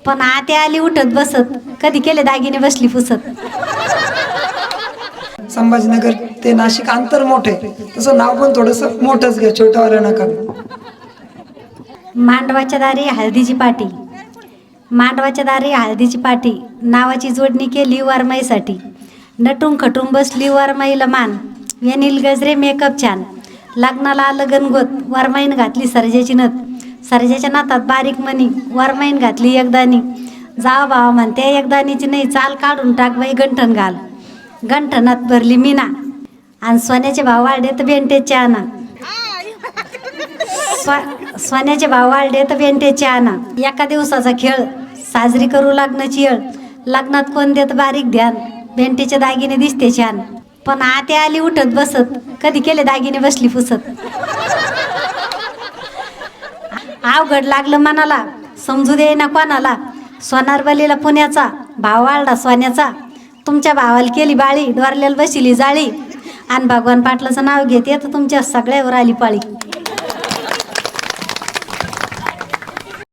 पण आते आली उठत बसत, कधी केले दागिने बसली पुसत. संभाजीनगर ते नाशिक अंतर मोठे, तसं नाव पण थोडंसं मोठंच घ्या, छोटंवालं नका. मांडवाच्या दारी हळदीची पाटी, मांडवाच्या दारी हळदीची पाटी, नावाची जोडणी केली वारमाईसाठी. नटून खटून बसली वारमाईला मान, वेनिल गजरे मेकअप छान. लग्नाला आलं गणगोत, वारमाईन घातली सर्जाची नथ. सर्जाच्या नातात बारीक मणी, वारमाईन घातली एकदानी. जावा भावा म्हणते एकदानीची नाही, चाल काढून टाक बाई गंठण घाल. गंठणात भरली मीना, आणि सोन्याचे भाव वाढले तर बेंटेचे आणा. सोन्याचे भाव वाढले तर बेंटेचे आणा. एका दिवसाचा खेळ, साजरी करू लग्नाची येळ. लग्नात कोण देत बारीक ध्यान, बेंटेचे दागिने दिसते छान. पण आते आली उठत बसत, कधी केले दागिने बसली पुसत. अवघड लागलं मनाला, समजू दे ना कोणाला. सोनार बलीला पुण्याचा, भाव वाढला सोन्याचा. तुमच्या भावाला केली बाळी, डोरल्याला बसिली जाळी. आणि भगवान पाटलाचं नाव घेते तर तुमच्या सगळ्यावर आली पाळी.